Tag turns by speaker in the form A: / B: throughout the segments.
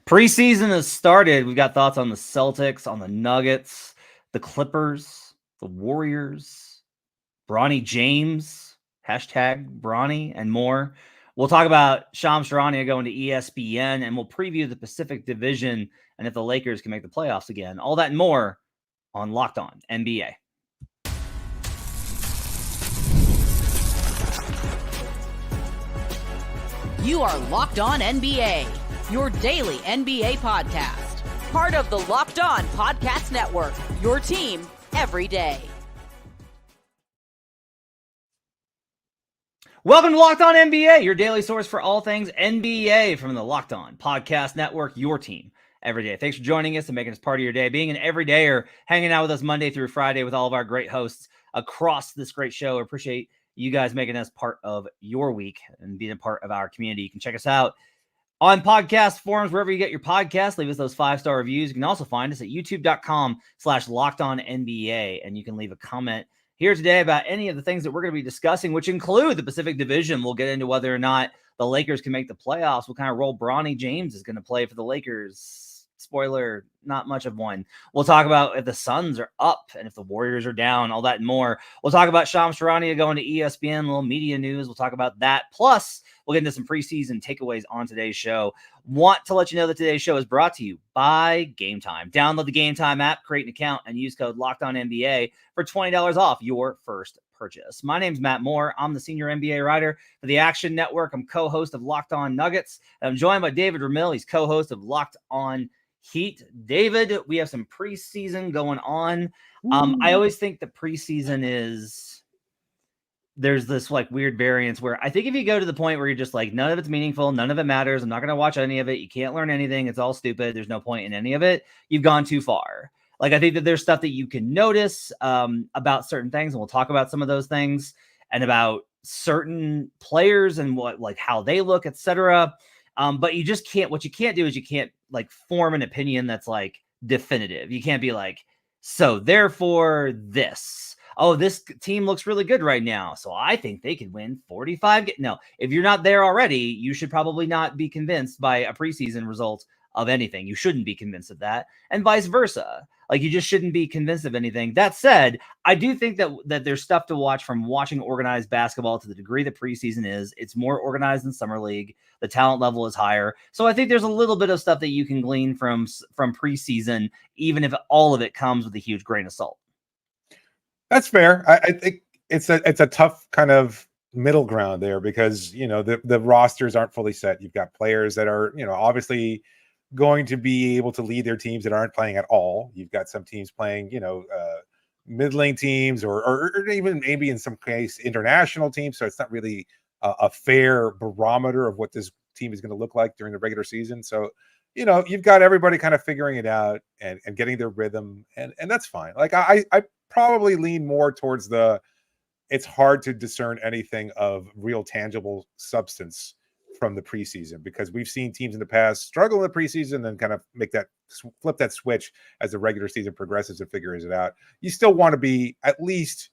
A: Preseason has started. We've got thoughts on the Celtics, on the Nuggets, the Clippers, the Warriors, Bronny James, hashtag Bronny, and more. We'll talk about Charania going to ESPN, and we'll preview the Pacific Division and if the Lakers can make the playoffs again. All that and more on Locked On NBA.
B: You are Locked On NBA, your daily NBA podcast. Part of the Locked On Podcast Network, your team every day.
A: Welcome to Locked On NBA, your daily source for all things NBA from the Locked On Podcast Network, your team every day. Thanks for joining us and making us part of your day, being an everydayer, hanging out with us Monday through Friday with all of our great hosts across this great show. I appreciate you guys making us part of your week and being a part of our community. You can check us out on podcast forums, wherever you get your podcasts. Leave us those 5-star reviews. You can also find us at youtube.com/LockedOnNBA, and you can leave a comment here today about any of the things that we're going to be discussing, which include the Pacific Division. We'll get into whether or not the Lakers can make the playoffs, what kind of role Bronny James is going to play for the Lakers. Spoiler, not much of one. We'll talk about if the Suns are up and if the Warriors are down, all that and more. We'll talk about Charania going to ESPN, a little media news. We'll talk about that. Plus, we'll get into some preseason takeaways on today's show. Want to let you know that today's show is brought to you by Game Time. Download the Game Time app, create an account, and use code LOCKEDONNBA for $20 off your first purchase. My name's Matt Moore. I'm the senior NBA writer for the Action Network. I'm co-host of Locked On Nuggets. And I'm joined by David Ramil. He's co-host of Locked On Heat. David, we have some preseason going on. I always think the preseason there's this like weird variance where I think if you go to the point where you're just like, none of it's meaningful, none of it matters, I'm not going to watch any of it, you can't learn anything, it's all stupid, there's no point in any of it, you've gone too far. Like, I think that there's stuff that you can notice about certain things, and we'll talk about some of those things and about certain players and what, like, how they look, etc. But you just can't, what you can't do is you can't like form an opinion that's like definitive. You can't be like, so therefore this, oh, this team looks really good right now, so I think they could win 45. No, if you're not there already, you should probably not be convinced by a preseason result of anything. You shouldn't be convinced of that, and vice versa. Like, you just shouldn't be convinced of anything. That said, I do think that there's stuff to watch from watching organized basketball to the degree that preseason is. It's more organized than summer league. The talent level is higher. So I think there's a little bit of stuff that you can glean from preseason, even if all of it comes with a huge grain of salt.
C: That's fair. I think it's a tough kind of middle ground there because, you know, the rosters aren't fully set. You've got players that are, you know, obviously going to be able to lead their teams that aren't playing at all. You've got some teams playing, you know, mid-lane teams or even maybe in some case international teams. So it's not really a fair barometer of what this team is going to look like during the regular season. So, you know, you've got everybody kind of figuring it out and getting their rhythm, and that's fine. Like, I probably lean more towards it's hard to discern anything of real tangible substance from the preseason, because we've seen teams in the past struggle in the preseason and kind of make that flip that switch as the regular season progresses and figures it out. You still want to be at least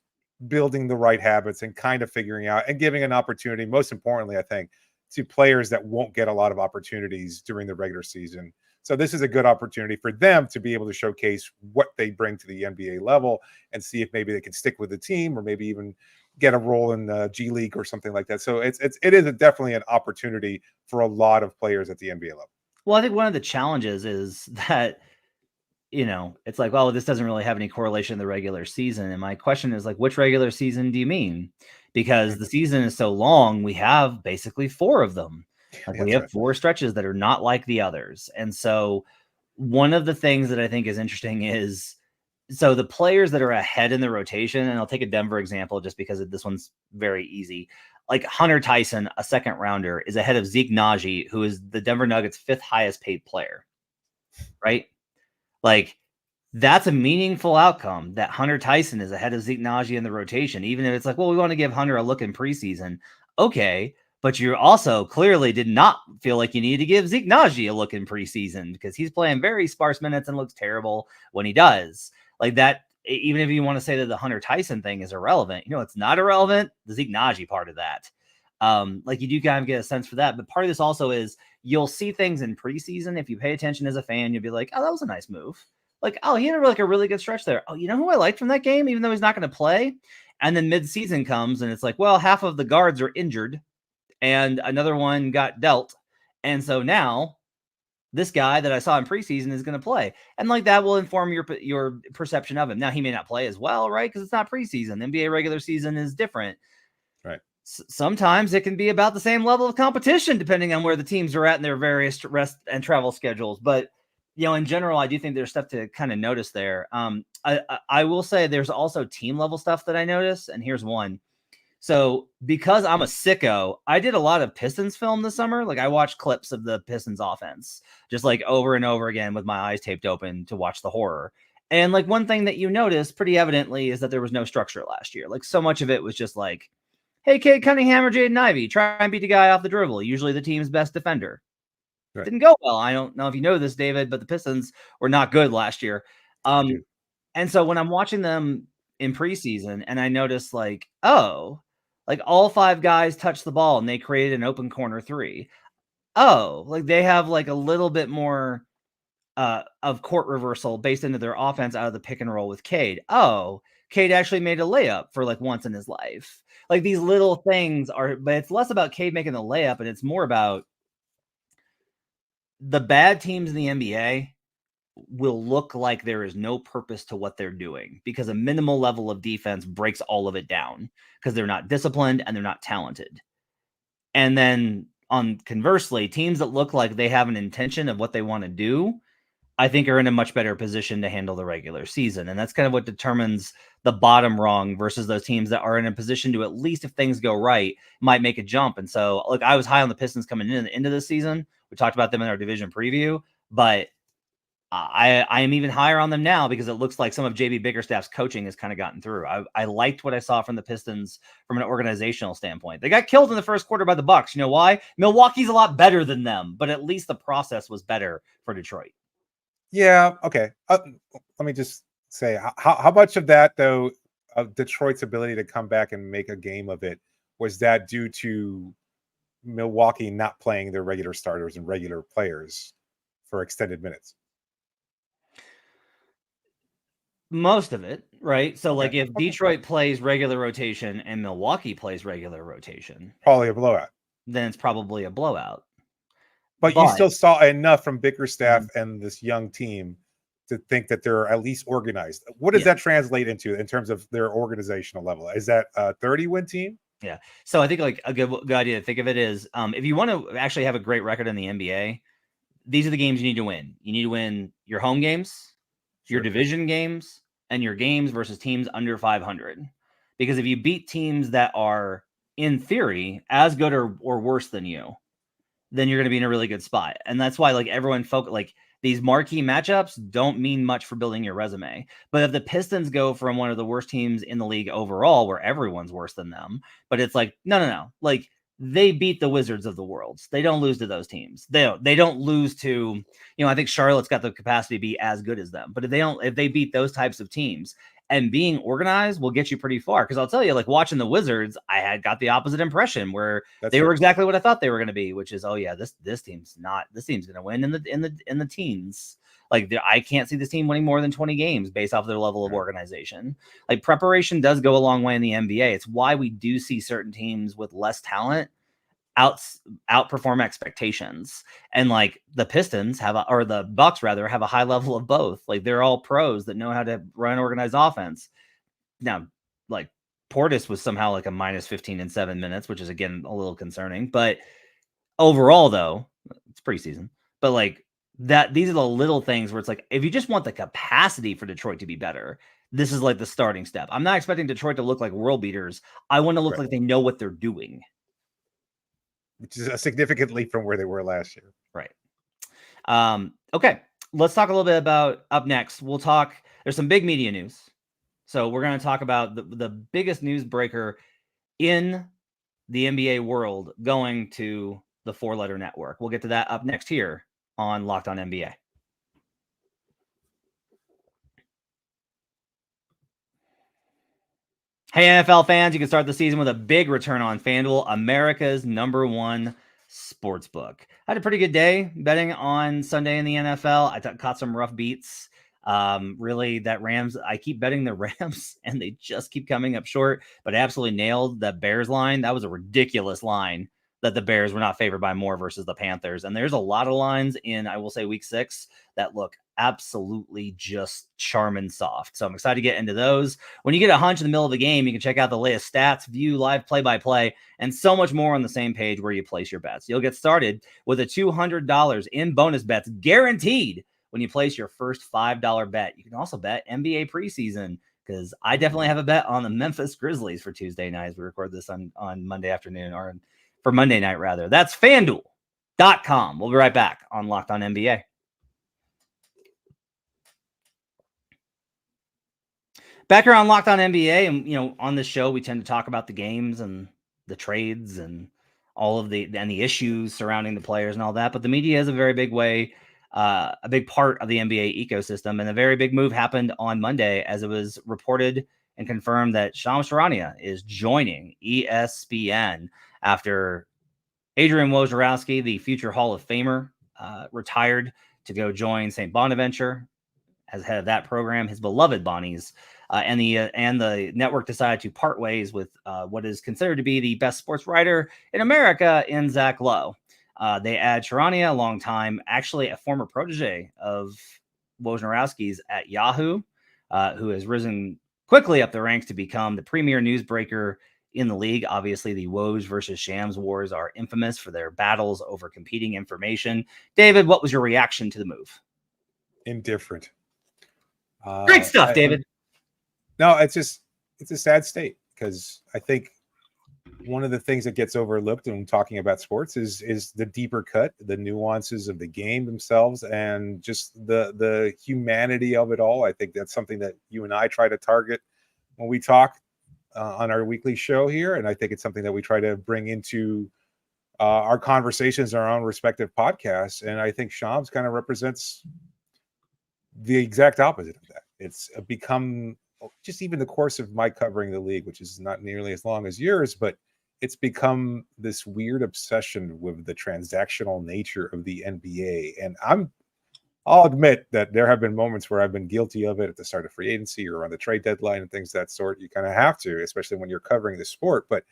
C: building the right habits and kind of figuring out and giving an opportunity, most importantly, I think, to players that won't get a lot of opportunities during the regular season. So this is a good opportunity for them to be able to showcase what they bring to the NBA level and see if maybe they can stick with the team or maybe even get a role in the G League or something like that. So it is definitely an opportunity for a lot of players at the NBA level.
A: Well, I think one of the challenges is that, you know, it's like, well, this doesn't really have any correlation in the regular season. And my question is, like, which regular season do you mean? Because the season is so long, we have basically 4 of them. Like, we have 4 stretches that are not like the others. And so one of the things that I think is interesting is, so the players that are ahead in the rotation, and I'll take a Denver example just because this one's very easy. Like, Hunter Tyson, a second rounder, is ahead of Zeke Naji, who is the Denver Nuggets' 5th highest paid player, right? Like, that's a meaningful outcome that Hunter Tyson is ahead of Zeke Naji in the rotation, even if it's like, well, we want to give Hunter a look in preseason. Okay, but you also clearly did not feel like you needed to give Zeke Naji a look in preseason because he's playing very sparse minutes and looks terrible when he does. Like, that, even if you want to say that the Hunter Tyson thing is irrelevant, you know, it's not irrelevant, the Zeke Naji part of that. Like you do kind of get a sense for that. But part of this also is you'll see things in preseason. If you pay attention as a fan, you'll be like, oh, that was a nice move. Like, oh, he had like a really good stretch there. Oh, you know who I liked from that game, even though he's not going to play? And then mid-season comes and it's like, well, half of the guards are injured and another one got dealt. And so now this guy that I saw in preseason is going to play. And like that will inform your perception of him. Now he may not play as well, right? Because it's not preseason. The NBA regular season is different.
C: Right.
A: Sometimes it can be about the same level of competition, depending on where the teams are at in their various rest and travel schedules. But in general, I do think there's stuff to kind of notice there. I will say there's also team level stuff that I notice, and here's one. So because I'm a sicko, I did a lot of Pistons film this summer. Like I watched clips of the Pistons offense, just like over and over again with my eyes taped open to watch the horror. And like one thing that you notice pretty evidently is that there was no structure last year. Like so much of it was just like, hey, Cade Cunningham or Jaden Ivey, try and beat the guy off the dribble. Usually the team's best defender. Right. Didn't go well. I don't know if you know this, David, but the Pistons were not good last year. And so when I'm watching them in preseason and I notice like, oh, like all 5 guys touched the ball and they created an open corner 3. Oh, like they have like a little bit more of court reversal based into their offense out of the pick and roll with Cade. Oh, Cade actually made a layup for like once in his life. Like these little things are, but it's less about Cade making the layup and it's more about the bad teams in the NBA will look like there is no purpose to what they're doing because a minimal level of defense breaks all of it down because they're not disciplined and they're not talented. And then conversely, teams that look like they have an intention of what they want to do, I think are in a much better position to handle the regular season. And that's kind of what determines the bottom rung versus those teams that are in a position to, at least if things go right, might make a jump. And so look, I was high on the Pistons coming into this season. We talked about them in our division preview, but I am even higher on them now because it looks like some of JB Bickerstaff's coaching has kind of gotten through. I liked what I saw from the Pistons from an organizational standpoint. They got killed in the first quarter by the Bucks. You know why? Milwaukee's a lot better than them, but at least the process was better for Detroit.
C: Yeah. Okay. Let me just say how much of that though, of Detroit's ability to come back and make a game of it, was that due to Milwaukee not playing their regular starters and regular players for extended minutes?
A: Most of it, right? So like if Detroit plays regular rotation and Milwaukee plays regular rotation,
C: probably a blowout.
A: Then it's probably a blowout.
C: But you still saw enough from Bickerstaff and this young team to think that they're at least organized. What does that translate into in terms of their organizational level? Is that a 30-win team?
A: Yeah. So I think like a good idea to think of it is if you want to actually have a great record in the NBA, these are the games you need to win. You need to win your home games, your division games, and your games versus teams under 500. Because if you beat teams that are, in theory, as good or worse than you, then you're going to be in a really good spot. And that's why like everyone like these marquee matchups don't mean much for building your resume. But if the Pistons go from one of the worst teams in the league overall, where everyone's worse than them, but it's like, no. Like they beat the Wizards of the world. They don't lose to those teams. They don't lose to, I think Charlotte's got the capacity to be as good as them. But if they beat those types of teams, and being organized will get you pretty far. Because I'll tell you, like watching the Wizards, I had got the opposite impression where they were exactly what I thought they were going to be, which is, oh yeah, this team's going to win in the teens. Like I can't see this team winning more than 20 games based off their level of organization. Like preparation does go a long way in the NBA. It's why we do see certain teams with less talent outperform expectations. And like the Pistons or the Bucks rather have a high level of both. Like they're all pros that know how to run organized offense. Now, like Portis was somehow like a minus 15 in 7 minutes, which is again a little concerning. But overall, though, it's preseason. But like these are the little things where it's like if you just want the capacity for Detroit to be better, this is like the starting step. I'm not expecting Detroit to look like world beaters. I want to look like they know what they're doing.
C: Which is a significant leap from where they were last year.
A: Right. Okay. Let's talk a little bit about up next. There's some big media news. So we're going to talk about the biggest news breaker in the NBA world going to the 4-letter network. We'll get to that up next here on Locked On NBA. Hey, NFL fans, you can start the season with a big return on FanDuel, America's #1 sports book. I had a pretty good day betting on Sunday in the NFL. I caught some rough beats. Really, that Rams, I keep betting the Rams and they just keep coming up short, but I absolutely nailed the Bears line. That was a ridiculous line that the Bears were not favored by more versus the Panthers. And there's a lot of lines in, I will say, week 6 that look absolutely just charming soft. So I'm excited to get into those. When you get a hunch in the middle of the game, you can check out the latest stats, view live play-by-play, and so much more on the same page where you place your bets. You'll get started with a $200 in bonus bets guaranteed when you place your first $5 bet. You can also bet NBA preseason, because I definitely have a bet on the Memphis Grizzlies for Tuesday night as we record this on Monday afternoon, or for Monday night, rather. That's FanDuel.com. We'll be right back on Locked On NBA. Back here on Locked On NBA, and on this show, we tend to talk about the games and the trades and all of the issues surrounding the players and all that. But the media is a very big way, a big part of the NBA ecosystem. And a very big move happened on Monday as it was reported and confirmed that Shams Charania is joining ESPN after Adrian Wojnarowski, the future Hall of Famer, retired to go join St. Bonaventure as head of that program, his beloved Bonnies. And the network decided to part ways with what is considered to be the best sports writer in America in Zach Lowe. They add Charania, a long time, actually a former protege of Wojnarowski's at Yahoo, who has risen quickly up the ranks to become the premier newsbreaker in the league. Obviously, the Woj versus Shams wars are infamous for their battles over competing information. David, what was your reaction to the move?
C: Indifferent.
A: Great stuff, David.
C: No, it's a sad state, because I think one of the things that gets overlooked when talking about sports is the deeper cut, the nuances of the game themselves, and just the humanity of it all. I think that's something that you and I try to target when we talk on our weekly show here, and I think it's something that we try to bring into our conversations, our own respective podcasts. And I think Shams kind of represents the exact opposite of that. It's become, just even the course of my covering the league, which is not nearly as long as yours, but it's become this weird obsession with the transactional nature of the NBA. And I'll admit that there have been moments where I've been guilty of it at the start of free agency or on the trade deadline and things of that sort. You kind of have to, especially when you're covering the sport. But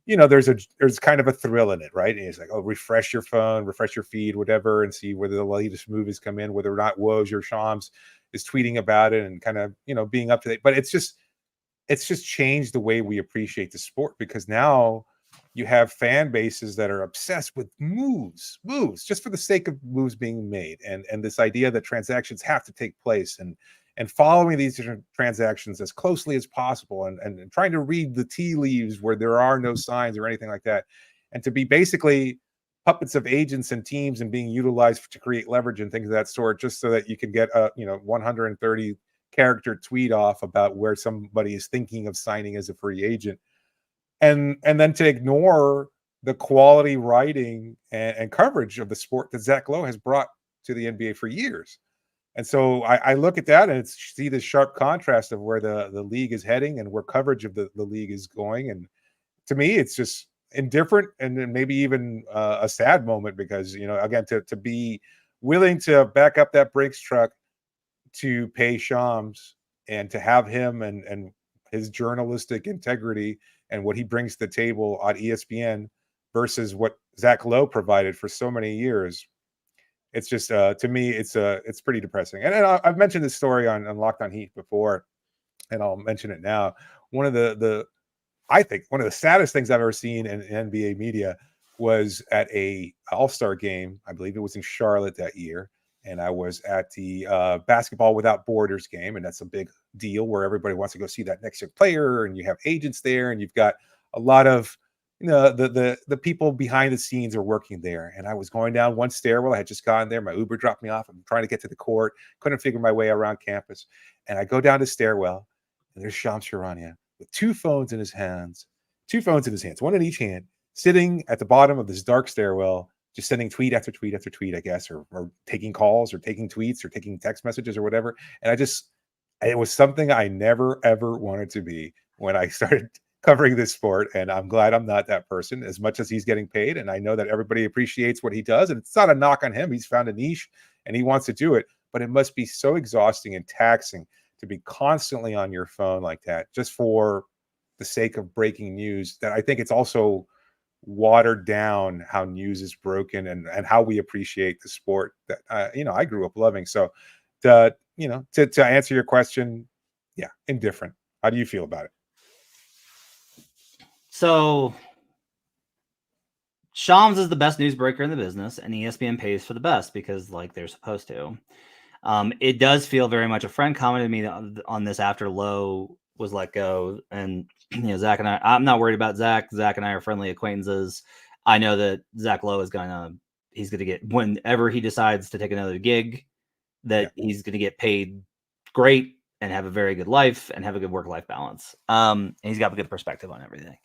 C: there's kind of a thrill in it, right? And it's like, oh, refresh your phone, refresh your feed, whatever, and see whether the latest movies come in, whether or not Woj or Shams is tweeting about it and kind of, being up to date. But it's just changed the way we appreciate the sport, because now you have fan bases that are obsessed with moves just for the sake of moves being made. And this idea that transactions have to take place and following these different transactions as closely as possible and trying to read the tea leaves where there are no signs or anything like that. And to be basically puppets of agents and teams and being utilized to create leverage and things of that sort, just so that you can get a 130 character tweet off about where somebody is thinking of signing as a free agent, and then to ignore the quality writing and coverage of the sport that Zach Lowe has brought to the NBA for years. And so I look at that and see this sharp contrast of where the league is heading and where coverage of the league is going. And to me, it's just indifferent, and then maybe even a sad moment, because, again, to be willing to back up that Brinks truck to pay Shams and to have him and his journalistic integrity and what he brings to the table on ESPN versus what Zach Lowe provided for so many years. It's just, to me, it's pretty depressing. And I've mentioned this story on Locked On Heat before, and I'll mention it now. I think one of the saddest things I've ever seen in NBA media was at a All-Star game. I believe it was in Charlotte that year. And I was at the Basketball Without Borders game. And that's a big deal where everybody wants to go see that next year player. And you have agents there, and you've got a lot of, the people behind the scenes are working there. And I was going down one stairwell. I had just gotten there. My Uber dropped me off. I'm trying to get to the court. Couldn't figure my way around campus. And I go down the stairwell, and there's Shams Charania with two phones in his hands, one in each hand, sitting at the bottom of this dark stairwell, just sending tweet after tweet after tweet, I guess, or taking calls or taking tweets or taking text messages or whatever. And it was something I never, ever wanted to be, when I started covering this sport, and I'm glad I'm not that person as much as he's getting paid. And I know that everybody appreciates what he does, and it's not a knock on him. He's found a niche and he wants to do it, but it must be so exhausting and taxing to be constantly on your phone like that, just for the sake of breaking news, that I think it's also watered down how news is broken and how we appreciate the sport that, I grew up loving. So to answer your question, yeah, indifferent. How do you feel about it?
A: So Shams is the best newsbreaker in the business, and ESPN pays for the best because they're supposed to. It does feel very much. A friend commented to me on this after Lowe was let go, and Zach and I'm not worried about Zach. Zach and I are friendly acquaintances. I know that Zach Lowe he's gonna get, whenever he decides to take another gig, that he's gonna get paid great and have a very good life and have a good work-life balance. And he's got a good perspective on everything.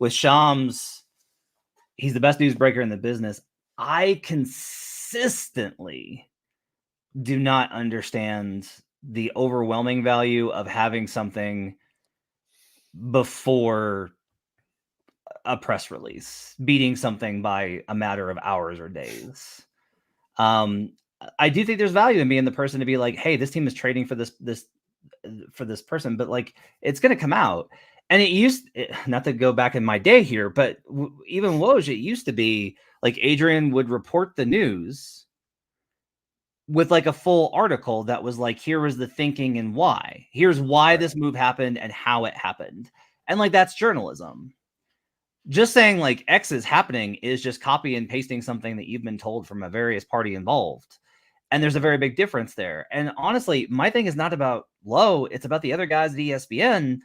A: With Shams, he's the best newsbreaker in the business. I consistently do not understand the overwhelming value of having something before a press release, beating something by a matter of hours or days. I do think there's value in being the person to be like, hey, this team is trading for this person, but it's going to come out. And not to go back in my day here, but even Woj, it used to be Adrian would report the news with a full article that was here was the thinking and why. Here's why this move happened and how it happened. And that's journalism. Just saying X is happening is just copy and pasting something that you've been told from a various party involved. And there's a very big difference there. And honestly, my thing is not about Lowe. It's about the other guys at ESPN,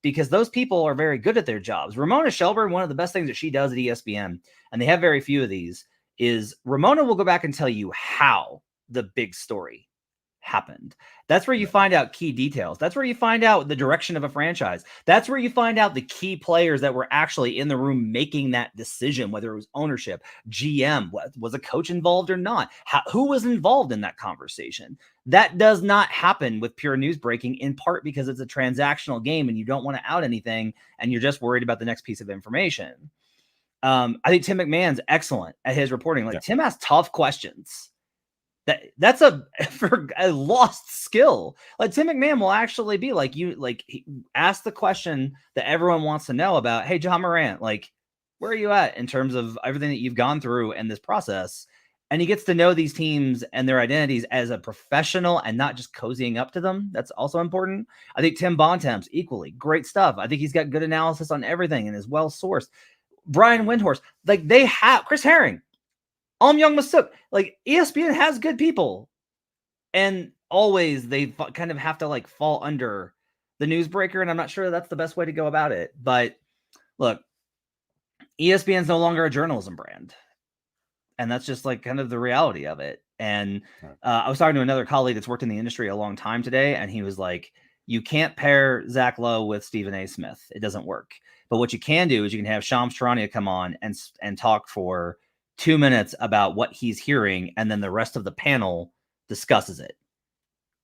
A: because those people are very good at their jobs. Ramona Shelburne, one of the best things that she does at ESPN, and they have very few of these, is Ramona will go back and tell you how the big story happened. That's where you find out key details. That's where you find out the direction of a franchise. That's where you find out the key players that were actually in the room making that decision, whether it was ownership, GM, was a coach involved or not, who was involved in that conversation. That does not happen with pure news breaking, in part because it's a transactional game and you don't want to out anything and you're just worried about the next piece of information. I think Tim McMahon's excellent at his reporting. Tim asks tough questions. That's a lost skill. Tim McMahon will actually be he ask the question that everyone wants to know about. Hey, John Morant, where are you at in terms of everything that you've gone through in this process? And he gets to know these teams and their identities as a professional and not just cozying up to them. That's also important. I think Tim Bontemps, equally great stuff. I think he's got good analysis on everything and is well sourced. Brian Windhorst, they have Chris Herring. Young Masuk, ESPN has good people, and always they kind of have to fall under the newsbreaker, and I'm not sure that's the best way to go about it. But look, ESPN's no longer a journalism brand, and that's just kind of the reality of it. And I was talking to another colleague that's worked in the industry a long time today, and he was like, you can't pair Zach Lowe with Stephen A. Smith. It doesn't work. But what you can do is you can have Shams Charania come on and talk for 2 minutes about what he's hearing, and then the rest of the panel discusses it.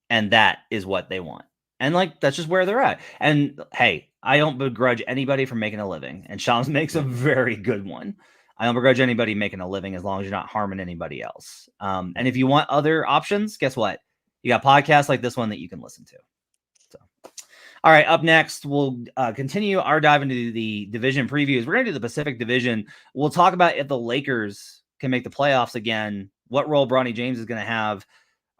A: And that is what they want. And that's just where they're at. And hey, I don't begrudge anybody for making a living. And Shams makes a very good one. I don't begrudge anybody making a living as long as you're not harming anybody else. And if you want other options, guess what? You got podcasts like this one that you can listen to. So, all right, up next, we'll continue our dive into the division previews. We're going to do the Pacific Division. We'll talk about if the Lakers can make the playoffs again, what role Bronny James is going to have.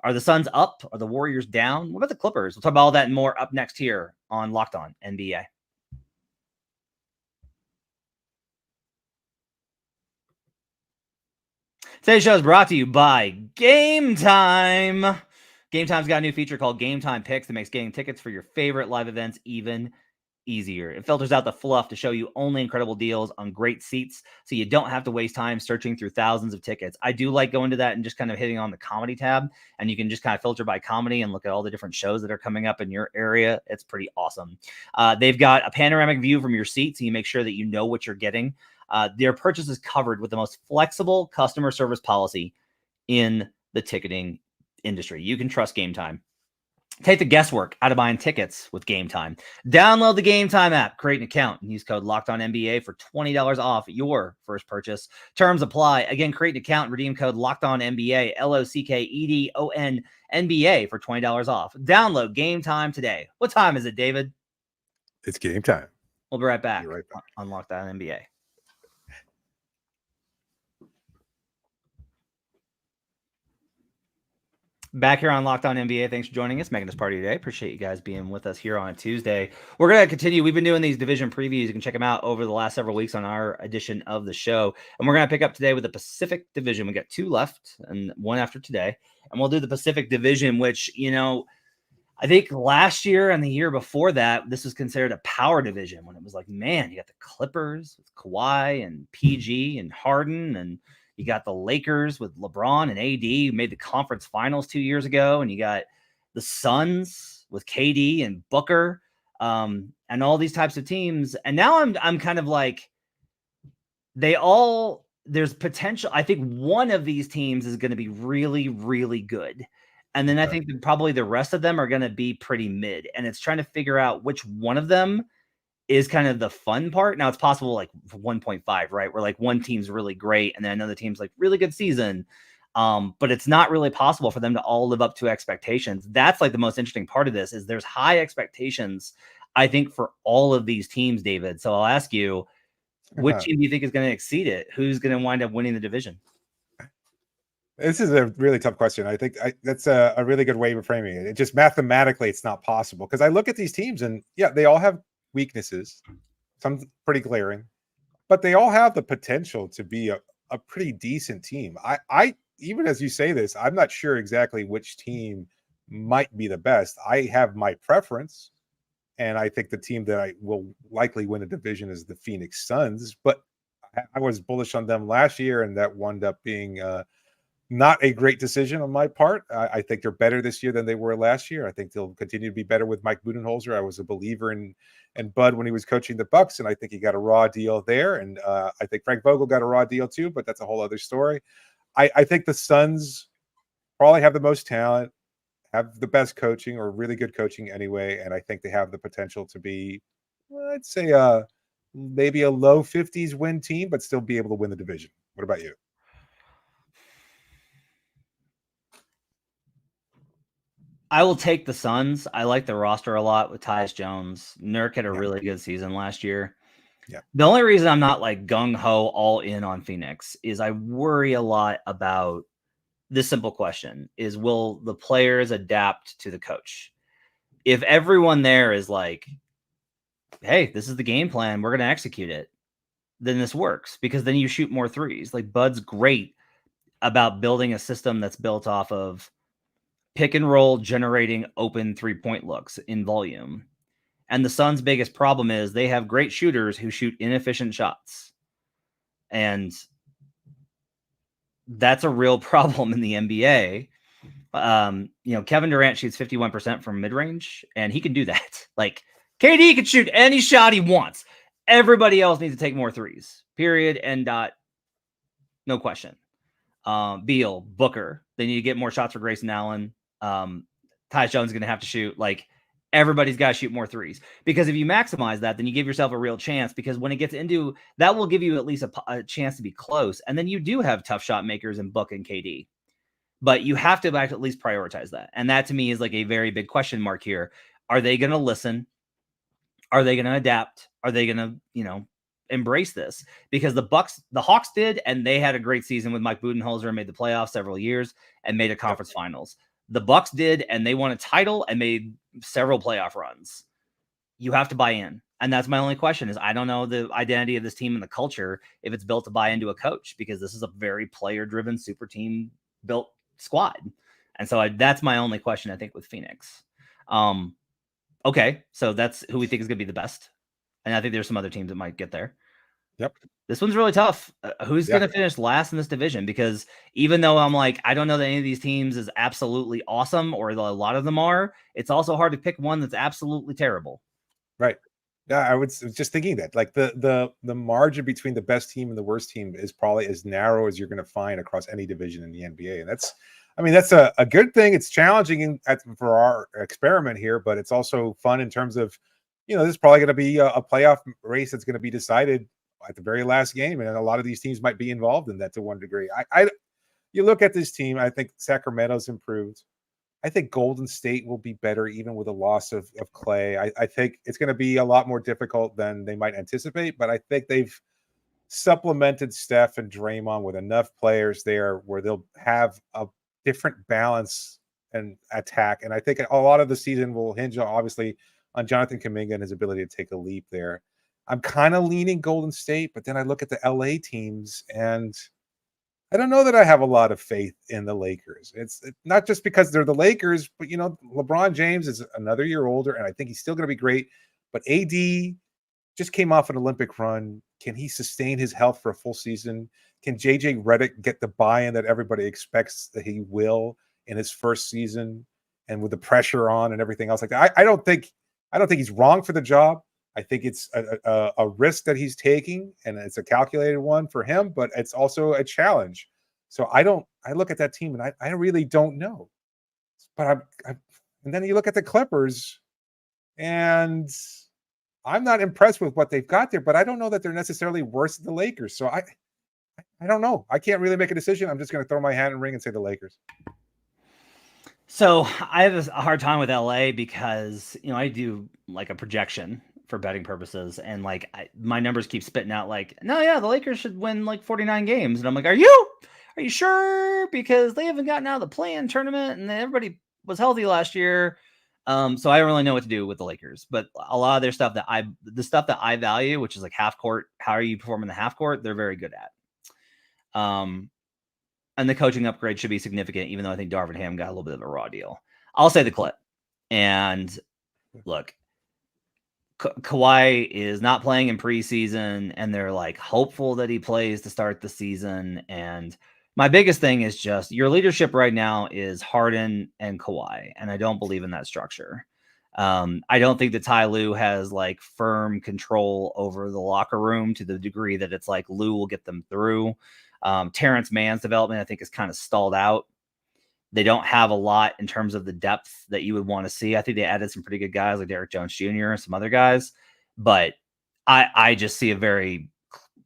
A: Are the Suns up? Are the Warriors down? What about the Clippers? We'll talk about all that and more up next here on Locked On NBA. Today's show is brought to you by Game Time. Game Time's got a new feature called Game Time Picks that makes getting tickets for your favorite live events even easier. It filters out the fluff to show you only incredible deals on great seats, so you don't have to waste time searching through thousands of tickets. I do like going to that and just kind of hitting on the comedy tab, and you can just kind of filter by comedy and look at all the different shows that are coming up in your area. It's pretty awesome. They've got a panoramic view from your seat, so you make sure that you know what you're getting. Their purchase is covered with the most flexible customer service policy in the ticketing industry. You can trust Game Time. Take the guesswork out of buying tickets with Game Time. Download the Game Time app, create an account, and use code LOCKEDONNBA for $20 off your first purchase. Terms apply. Again, create an account and redeem code LOCKEDONNBA, LOCKEDONNBA for $20 off. Download Game Time today. What time is it, David?
C: It's game time.
A: We'll be right back,
C: Be right back.
A: on Locked On NBA. Back here on Locked On NBA. Thanks for joining us, making this party today. Appreciate you guys being with us here on a Tuesday. We're going to continue. We've been doing these division previews. You can check them out over the last several weeks on our edition of the show. And we're going to pick up today with the Pacific Division. We got 2 left and 1 after today. And we'll do the Pacific Division, which, you know, I think last year and the year before that, this was considered a power division when it was like, man, you got the Clippers with Kawhi and PG and Harden, and you got the Lakers with LeBron and AD, who made the conference finals 2 years ago. And you got the Suns with KD and Booker, and all these types of teams. And now I'm kind of like, there's potential. I think one of these teams is going to be really, really good. And then I think that probably the rest of them are going to be pretty mid. And it's trying to figure out which one of them is kind of the fun part. Now it's possible like 1.5, right? Where like one team's really great and then another team's like really good season. But it's not really possible for them to all live up to expectations. That's like the most interesting part of this is there's high expectations, I think, for all of these teams, David. So I'll ask you, which team do you think is going to exceed it? Who's going to wind up winning the division?
C: This is a really tough question. I think that's a really good way of framing it. It just mathematically, it's not possible because I look at these teams and yeah, they all have weaknesses, some pretty glaring, but they all have the potential to be a pretty decent team. I even as you say this, I'm not sure exactly which team might be the best. I have my preference, and I think the team that I will likely win a division is the Phoenix Suns, but I was bullish on them last year, and that wound up being not a great decision on my part. I think they're better this year than they were last year. I think they'll continue to be better with Mike Budenholzer. I was a believer in Bud when he was coaching the Bucks, and I think he got a raw deal there. And I think Frank Vogel got a raw deal too, but that's a whole other story. I think the Suns probably have the most talent, have the best coaching or really good coaching anyway, and I think they have the potential to be, well, I'd say, maybe a low 50s win team, but still be able to win the division. What about you?
A: I will take the Suns. I like the roster a lot with Tyus Jones. Nurk had a really good season last year.
C: Yeah.
A: The only reason I'm not like gung-ho all in on Phoenix is I worry a lot about this simple question is, will the players adapt to the coach? If everyone there is like, hey, this is the game plan, we're going to execute it, then this works because then you shoot more threes. Like Bud's great about building a system that's built off of pick and roll, generating open 3-point looks in volume. And the Suns' biggest problem is they have great shooters who shoot inefficient shots. And that's a real problem in the NBA. Kevin Durant shoots 51% from mid-range, and he can do that. Like, KD can shoot any shot he wants. Everybody else needs to take more threes. Period. End dot. No question. Beal, Booker, they need to get more shots for Grayson Allen. Tyus Jones is going to have to shoot. Like, everybody's got to shoot more threes, because if you maximize that, then you give yourself a real chance, because when it gets into that, will give you at least a chance to be close. And then you do have tough shot makers in Book and KD, but you have to at least prioritize that. And that to me is like a very big question mark here. Are they going to listen? Are they going to adapt? Are they going to, embrace this? Because the Hawks did, and they had a great season with Mike Budenholzer and made the playoffs several years and made a conference finals. The Bucks did, and they won a title and made several playoff runs. You have to buy in. And that's my only question is I don't know the identity of this team and the culture, if it's built to buy into a coach, because this is a very player-driven, super team built squad. And so that's my only question, I think, with Phoenix. Okay, so that's who we think is going to be the best. And I think there's some other teams that might get there.
C: Yep.
A: This one's really tough. Who's going to finish last in this division? Because even though I'm like, I don't know that any of these teams is absolutely awesome, or a lot of them are, it's also hard to pick one that's absolutely terrible.
C: Right. Yeah, I was just thinking that like the margin between the best team and the worst team is probably as narrow as you're going to find across any division in the NBA, and that's, I mean, that's a good thing. It's challenging for our experiment here, but it's also fun in terms of, this is probably going to be a playoff race that's going to be decided at the very last game, and a lot of these teams might be involved in that to one degree. You look at this team, I think Sacramento's improved. I think Golden State will be better even with a loss of Clay. I think it's going to be a lot more difficult than they might anticipate, but I think they've supplemented Steph and Draymond with enough players there where they'll have a different balance and attack. And I think a lot of the season will hinge obviously on Jonathan Kuminga and his ability to take a leap there. I'm kind of leaning Golden State, but then I look at the LA teams and I don't know that I have a lot of faith in the Lakers. It's not just because they're the Lakers, but LeBron James is another year older, and I think he's still going to be great. But AD just came off an Olympic run. Can he sustain his health for a full season? Can JJ Redick get the buy-in that everybody expects that he will in his first season, and with the pressure on and everything else like that? I don't think he's wrong for the job. I think it's a risk that he's taking, and it's a calculated one for him, but it's also a challenge. So I look at that team and I really don't know. But and then you look at the Clippers, and I'm not impressed with what they've got there, but I don't know that they're necessarily worse than the Lakers. So I don't know. I can't really make a decision. I'm just going to throw my hat in the ring and say the Lakers.
A: So I have a hard time with LA because, I do like a projection for betting purposes, and like my numbers keep spitting out like, no, yeah, the Lakers should win like 49 games, and I'm like, are you sure? Because they haven't gotten out of the play-in tournament, and everybody was healthy last year. So I don't really know what to do with the Lakers, but a lot of their stuff the stuff that I value, which is like half court, how are you performing the half court, they're very good at. And the coaching upgrade should be significant, even though I think Darvin Ham got a little bit of a raw deal. I'll say the Clip. And look, Kawhi is not playing in preseason, and they're like hopeful that he plays to start the season. And my biggest thing is just your leadership right now is Harden and Kawhi, and I don't believe in that structure. I don't think that Ty Lue has like firm control over the locker room to the degree that it's like Lue will get them through. Terrence Mann's development, I think, is kind of stalled out. They don't have a lot in terms of the depth that you would want to see. I think they added some pretty good guys like Derrick Jones Jr. and some other guys, but I just see a very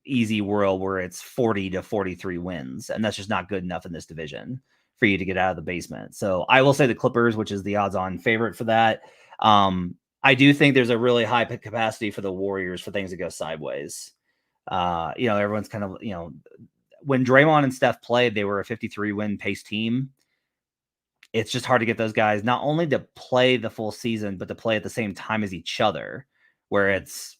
A: easy world where it's 40 to 43 wins, and that's just not good enough in this division for you to get out of the basement. So I will say the Clippers, which is the odds-on favorite for that. I do think there's a really high capacity for the Warriors for things to go sideways. Everyone's kind of, when Draymond and Steph played, they were a 53-win pace team. It's just hard to get those guys not only to play the full season, but to play at the same time as each other, where it's,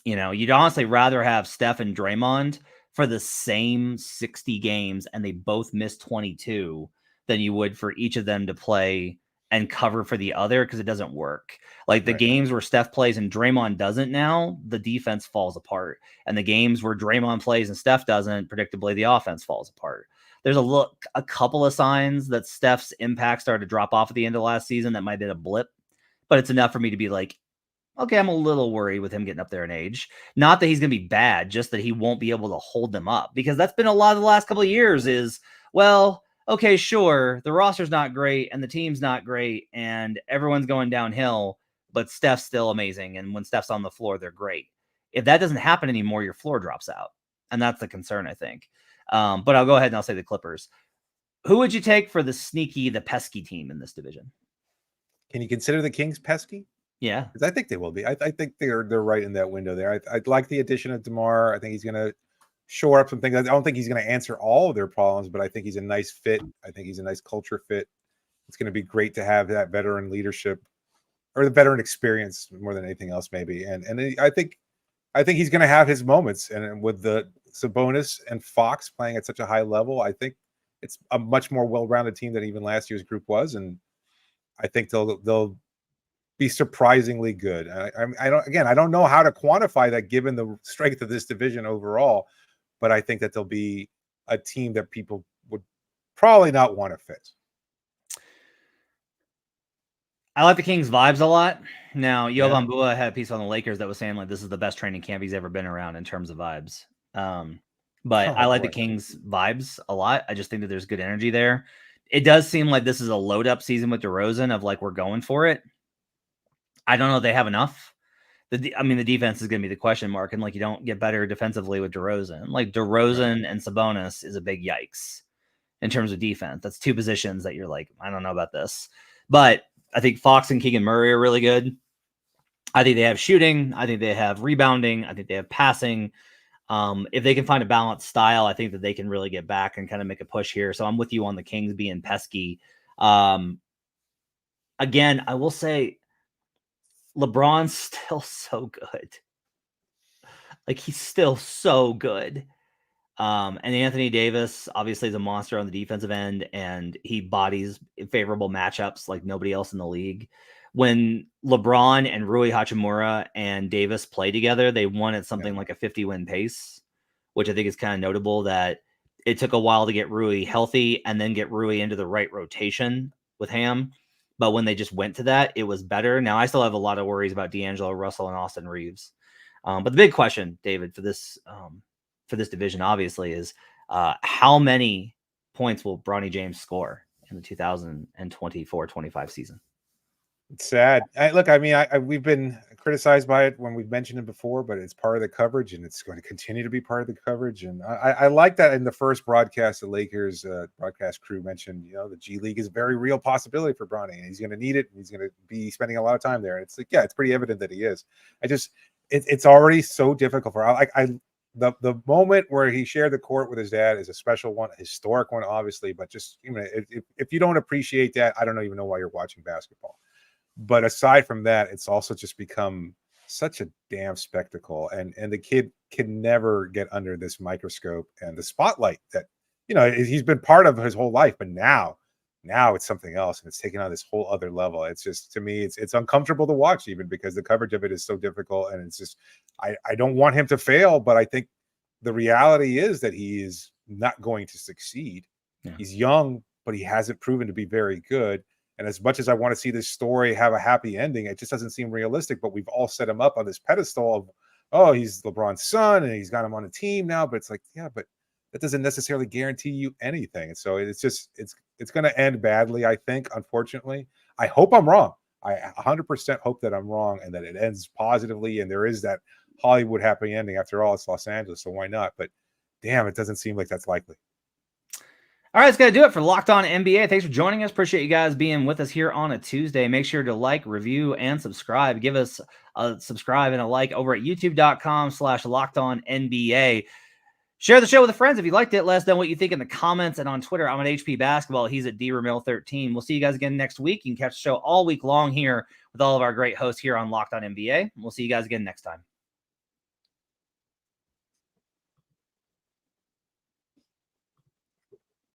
A: you'd honestly rather have Steph and Draymond for the same 60 games and they both miss 22 than you would for each of them to play and cover for the other, because it doesn't work. Like the games where Steph plays and Draymond doesn't now, the defense falls apart. And the games where Draymond plays and Steph doesn't, predictably, the offense falls apart. There's a couple of signs that Steph's impact started to drop off at the end of last season that might have been a blip, but it's enough for me to be like, okay, I'm a little worried with him getting up there in age. Not that he's going to be bad, just that he won't be able to hold them up, because that's been a lot of the last couple of years is, well, okay, sure, the roster's not great and the team's not great and everyone's going downhill, but Steph's still amazing. And when Steph's on the floor, they're great. If that doesn't happen anymore, your floor drops out. And that's the concern, I think. But I'll go ahead and I'll say the Clippers. Who would you take for the pesky team in this division?
C: Can you consider the Kings pesky?
A: Yeah.
C: Because I think they will be. I think they're right in that window there. I like the addition of DeMar. I think he's going to shore up some things. I don't think he's going to answer all of their problems, but I think he's a nice fit. I think he's a nice culture fit. It's going to be great to have that veteran leadership or the veteran experience more than anything else, maybe. And I think he's going to have his moments. And with the Sabonis and Fox playing at such a high level, I think it's a much more well-rounded team than even last year's group was. And I think they'll be surprisingly good. I don't know how to quantify that given the strength of this division overall, but I think that they'll be a team that people would probably not want to face.
A: I like the Kings vibes a lot. Now,
C: Yeah.
A: Jovan Bua had a piece on the Lakers that was saying like this is the best training camp he's ever been around in terms of vibes. But
C: Oh,
A: I like the
C: boy.
A: Kings vibes a lot. I just think that there's good energy there. It does seem like this is a load up season with DeRozan of like we're going for it. I don't know if they have enough. The defense is going to be the question mark, and like you don't get better defensively with DeRozan. Like DeRozan and Sabonis is a big yikes in terms of defense. That's two positions that you're like, I don't know about this. But I think Fox and Keegan Murray are really good. I think they have shooting. I think they have rebounding. I think they have passing. If they can find a balanced style, I think that they can really get back and kind of make a push here. So I'm with you on the Kings being pesky. Again, I will say LeBron's still so good. Like he's still so good. And Anthony Davis obviously is a monster on the defensive end, and he bodies favorable matchups like nobody else in the league. When LeBron and Rui Hachimura and Davis play together, they won at something like a 50-win pace, which I think is kind of notable that it took a while to get Rui healthy and then get Rui into the right rotation with Ham. But when they just went to that, it was better. Now, I still have a lot of worries about D'Angelo Russell and Austin Reeves. But the big question, David, for this division, obviously, is how many points will Bronny James score in the 2024-25 season?
C: It's sad. We've been criticized by it when we've mentioned it before, but it's part of the coverage, and it's going to continue to be part of the coverage. And I like that in the first broadcast, the Lakers broadcast crew mentioned, the G League is a very real possibility for Bronny, and he's going to need it, and he's going to be spending a lot of time there. And it's like, yeah, it's pretty evident that he is. It's already so difficult for the moment where he shared the court with his dad is a special one, a historic one, obviously. But just if you don't appreciate that, I don't even know why you're watching basketball. But aside from that, it's also just become such a damn spectacle, and the kid can never get under this microscope and the spotlight that he's been part of his whole life. But now it's something else, and it's taken on this whole other level. It's just, to me, it's uncomfortable to watch, even because the coverage of it is so difficult, and it's just I don't want him to fail, but I think the reality is that he is not going to succeed. Yeah. He's young, but he hasn't proven to be very good. And as much as I want to see this story have a happy ending, it just doesn't seem realistic. But we've all set him up on this pedestal of, oh, he's LeBron's son and he's got him on a team now. But it's like, yeah, but that doesn't necessarily guarantee you anything. And so it's going to end badly, I think, unfortunately. I hope I'm wrong. I 100% hope that I'm wrong and that it ends positively. And there is that Hollywood happy ending. After all, it's Los Angeles, so why not? But damn, it doesn't seem like that's likely.
A: All right, that's going to do it for Locked On NBA. Thanks for joining us. Appreciate you guys being with us here on a Tuesday. Make sure to like, review, and subscribe. Give us a subscribe and a like over at youtube.com/LockedOnNBA. Share the show with friends if you liked it. Let us know what you think in the comments. And on Twitter, I'm at HP Basketball. He's at DRamil13. We'll see you guys again next week. You can catch the show all week long here with all of our great hosts here on Locked On NBA. We'll see you guys again next time.